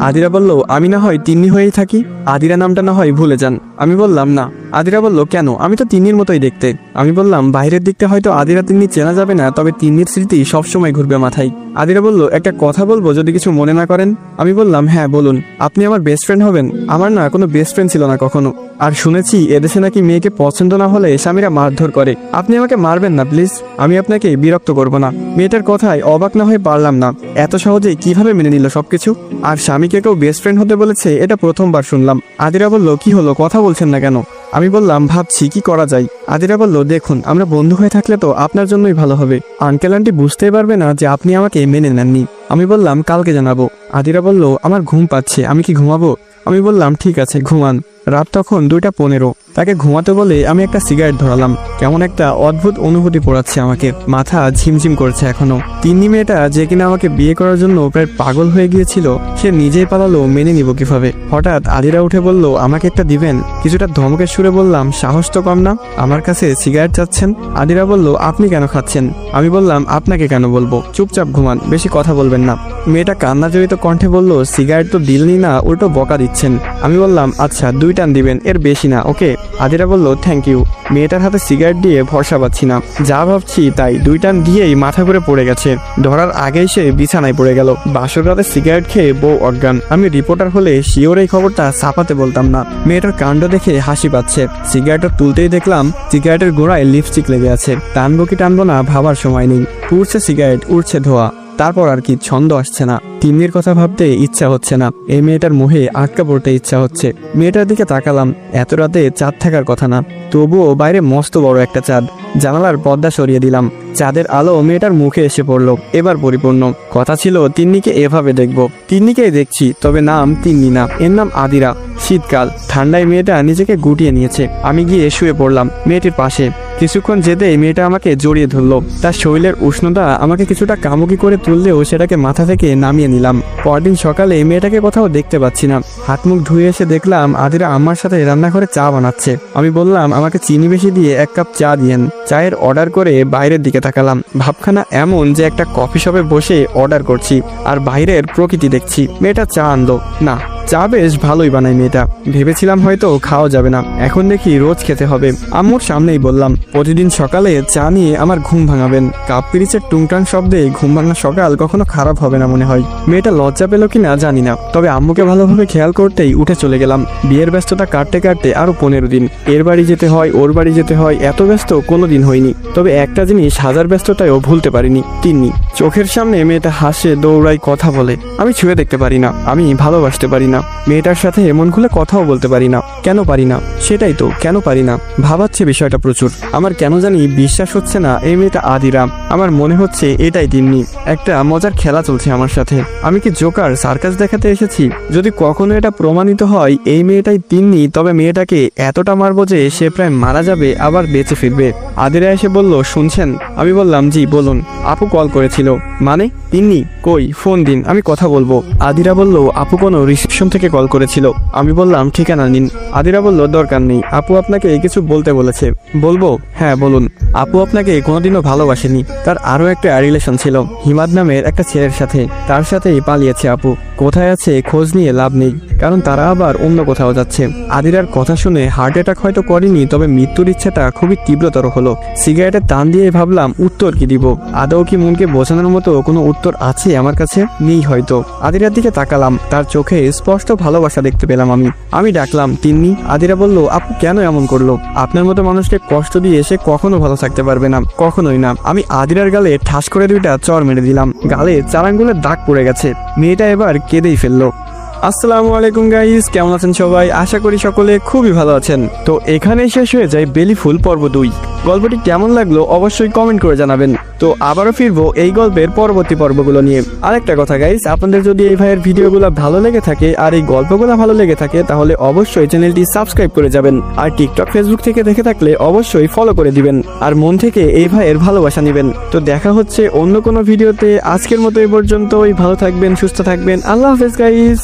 আদিরা বলল, আমি না হয় তিন্নি হয়েই থাকি, আদিরা নামটা না হয় ভুলে যান। আমি বললাম না। আদিরা বলল, কেন? আমি তো তিন্নির মতোই দেখতে। আমি বললাম, বাইরের দিকটা হয়তো আদিরা তিন্নি চেনা যাবে না, তবে তিন্নির স্মৃতি সবসময় ঘুরবে মাথায়। আদিরা বলল, একটা কথা বলবো যদি কিছু মনে না করেন। আমি বললাম, হ্যাঁ বলুন। আপনি আমার বেস্ট ফ্রেন্ড হবেন? আমার না কোনো বেস্ট ফ্রেন্ড ছিল না কখনো। আর শুনেছি এদেশে নাকি মেয়েকে পছন্দ না হলে স্বামীরা মারধর করে। আপনি আমাকে মারবেন না প্লিজ, আমি আপনাকে বিরক্ত করব না। মেয়েটার কথায় অবাক না হয়ে পারলাম না, এত সহজেই কিভাবে মেনে নিল সবকিছু। আর স্বামীকে কেউ বেস্ট ফ্রেন্ড হতে বলেছে, এটা প্রথমবার শুনলাম। আদিরা বলল, কি হলো, কথা বলছেন না কেন? আমি বললাম, ভাবছি কি করা যায়। আদিরা বলল, দেখুন, আমরা বন্ধু হয়ে থাকলে তো আপনার জন্যই ভালো হবে। আঙ্কেল আন্টি বুঝতেই পারবে না যে আপনি আমাকে মেনে নেননি। আমি বললাম, কালকে জানাবো। আদিরা বলল, আমার ঘুম পাচ্ছে, আমি কি ঘুমাবো? আমি বললাম, ঠিক আছে ঘুমান। রাত তখন 2:15। তাকে ঘুমাতে বলে আমি একটা সিগারেট ধরালাম। কেমন একটা অদ্ভুত অনুভূতি পড়াচ্ছে আমাকে, মাথা ঝিমঝিম করছে এখনো। তিন্নি মেয়েটা যে কিনা আমাকে বিয়ে করার জন্য প্রায় পাগল হয়ে গিয়েছিল, সে নিজেই পালালো, মেনে নিব কিভাবে? হঠাৎ আদিরা উঠে বলল, আমাকে একটা দিবেন? কিছুটা ধমকের সুরে বললাম, সাহস তো কম না, আমার কাছে সিগারেট চাচ্ছেন? আদিরা বলল, আপনি কেন খাচ্ছেন? আমি বললাম, আপনাকে কেন বলবো, চুপচাপ ঘুমান, বেশি কথা বলবেন না। মেয়েটা কান্না জড়িত কণ্ঠে বলল, সিগারেট তো দিলনি না, উল্টো বকা দিচ্ছেন। আমি বললাম, আচ্ছা 2 টান দিবেন, এর বেশি না, ওকে? আদিরা বলল, থ্যাংক ইউ। মেয়েটার হাতে সিগারেট দিয়ে ভরসা পাচ্ছি না, যা ভাবছি তাই। 2 টান দিয়েই মাথা ঘুরে পড়ে গেছে। ধরার আগেই সে বিছানায় পড়ে গেল। বাসর রাতে সিগারেট খেয়ে বউ অজ্ঞান। আমি রিপোর্টার হলে শিওর এই খবরটা ছাপাতে বলতাম না। মেয়েটার কাণ্ড দেখে হাসি পাচ্ছে। সিগারেটটা তুলতেই দেখলাম সিগারেটের গোড়ায় লিপস্টিক লেগে আছে। টানবো কি টানবো না ভাবার সময় নেই। উড়ছে সিগারেট, উড়ছে ধোয়া। তারপর আর কি, ছন্দ আসছে না। তিন্নির কথা ভাবতে ইচ্ছা হচ্ছে না। এই মেয়েটার মোহে আটকা পড়তে ইচ্ছা হচ্ছে। মেয়েটার দিকে তাকালাম। এত রাতে চাঁদ থাকার কথা না, তবুও বাইরে মস্ত বড় একটা চাঁদ। জানালার পর্দা সরিয়ে দিলাম। চাঁদের আলো মেয়েটার মুখে এসে পড়লো, এবার পরিপূর্ণ। কথা ছিল তিন্নিকে এভাবে দেখবো। তিন্নিকেই দেখছি, তবে নাম তিন্নি না, এর নাম আদিরা। শীতকাল, ঠান্ডায় মেয়েটা নিজেকে গুটিয়ে নিয়েছে। আমি গিয়ে শুয়ে পড়লাম মেয়েটির পাশে। কিছুক্ষণ যেতেই মেয়েটা আমাকে জড়িয়ে ধরলো। তার শরীরের উষ্ণতা আমাকে কিছুটা কামুকি করে তুললেও সেটাকে মাথা থেকে নামিয়ে নিলাম। পরদিন সকালে মেয়েটাকে কোথাও দেখতে পাচ্ছি না। হাত মুখ ধুয়ে এসে দেখলাম আদিরা আমার সাথে রান্নাঘরে চা বানাচ্ছে। আমি বললাম, আমাকে চিনি বেশি দিয়ে 1 কাপ চা দিয়েন। চায়ের অর্ডার করে বাইরের দিকে তাকালাম। ভাবখানা এমন যে একটা কফি শপে বসে অর্ডার করছি আর বাইরের প্রকৃতি দেখছি। মেয়েটা চা আনলো। না, চা বেশ ভালোই বানায় মেয়েটা। ভেবেছিলাম হয়তো খাওয়া যাবে না, এখন দেখি রোজ খেতে হবে। আম্মুর সামনেই বললাম, প্রতিদিন সকালে চা নিয়ে আমার ঘুম ভাঙাবেন। কাপ পিরিচের টুংটাং শব্দে ঘুম ভাঙা সকাল কখনো খারাপ হবে না মনে হয়। মেয়েটা লজ্জা পেল কিনা জানি না, তবে আম্মুকে ভালোভাবে খেয়াল করতেই উঠে চলে গেলাম। বিয়ের ব্যস্ততা কাটতে কাটতে আরো 15 দিন। এর বাড়ি যেতে হয়, ওর বাড়ি যেতে হয়, এত ব্যস্ত কোনোদিন হয়নি। তবে একটা জিনিস হাজার ব্যস্ততায়ও ভুলতে পারিনি, তিন্নি। চোখের সামনে মেয়েটা হাসে, দৌড়ায়, কথা বলে। আমি ছুঁয়ে দেখতে পারি না, আমি ভালোবাসতে পারি না। মেয়েটার সাথে এমন খুলে কথাও বলতে পারি না। কেন পারি না? সেটাই তো, কেন পারি না ভাবাচ্ছে বিষয়টা প্রচুর। আমার কেন জানি বিশ্বাস হচ্ছে না এই মেয়েটা আদিরা। আমার মনে হচ্ছে এটাই তিন্নি। একটা মজার খেলা চলছে আমার সাথে। আমি কি জোকার সার্কাস দেখাতে এসেছি? যদি কখনো এটা প্রমাণিত হয় এই মেয়েটাই তিন্নি, তবে মেয়েটাকে এতটা মারবো যে সে প্রায় মারা যাবে, আবার বেঁচে ফিরবে। আদিরা এসে বলল, শুনছেন? আমি বললাম, জি বলুন। আপু কল করেছিল। মানে? তিন্নি কই, ফোন দিন, আমি কথা বলবো। আদিরা বলল, আপু কোনো রিসেপশন থেকে কল করেছিল। আমি বললাম, ঠিকানা নিন। আদিরা বলল, দরকার নেই, আপু আপনাকে কিছু বলতে বলেছে। বলবো? হ্যাঁ বলুন। আপু আপনাকে কোনোদিনও ভালোবাসেনি। তার আরো একটা রিলেশন ছিল হিমাদ নামের একটা ছেলের সাথে। তার সাথেই পালিয়েছে আপু। কোথায় আছে খোঁজ নিয়ে লাভ নেই, কারণ তারা আবার অন্য কোথাও যাচ্ছে। আদিরার কথা শুনে হার্ট অ্যাটাক হয়তো করেনি, তবে মৃত্যুর ইচ্ছাটা খুবই তীব্রতর হলো। সিগারেটের টান দিয়ে ভাবলাম উত্তর কি দিব। আদৌ কি মনকে বোঝানোর মতো কোনো উত্তর আছে আমার কাছে? নেই হয়তো। আদিরার দিকে তাকালাম, তার চোখে স্পষ্ট ভালোবাসা দেখতে পেলাম আমি ডাকলাম, তিন্নি। আদিরা বলল, আপু কেন এমন করলো? আপনার মতো মানুষকে কষ্ট দিয়ে সে কখনো ভালো থাকতে পারবে না, কখনোই না। আমি আদিরার গালে ঠাস করে 2টা চড় মেরে দিলাম। গালে 4 আঙ্গুলের দাগ পড়ে গেছে। মেয়েটা এবার কেঁদেই ফেললো। আসসালামু আলাইকুম গাইস, কেমন আছেন সবাই? আশা করি সকলে খুবই ভালো আছেন। তো এখানেই শেষ হয়ে যায় বেলি ফুল পর্ব 2। গল্পটি কেমন লাগলো অবশ্যই কমেন্ট করে জানাবেন। তো আবারও ফিরবো এই গল্পের পরবর্তী পর্বগুলো নিয়ে। আরেকটা কথা গাইস, আপনাদের যদি এই ভাইয়ের ভিডিওগুলো ভালো লেগে থাকে আর এই গল্পগুলো ভালো লেগে থাকে, তাহলে অবশ্যই চ্যানেলটি সাবস্ক্রাইব করে যাবেন। আর টিকটক ফেসবুক থেকে দেখে থাকলে অবশ্যই ফলো করে দিবেন। আর মন থেকে এই ভাইয়ের ভালোবাসা নেবেন। তো দেখা হচ্ছে অন্য কোনো ভিডিওতে। আজকের মতো এই পর্যন্তই। ভালো থাকবেন, সুস্থ থাকবেন। আল্লাহ হাফেজ গাইস।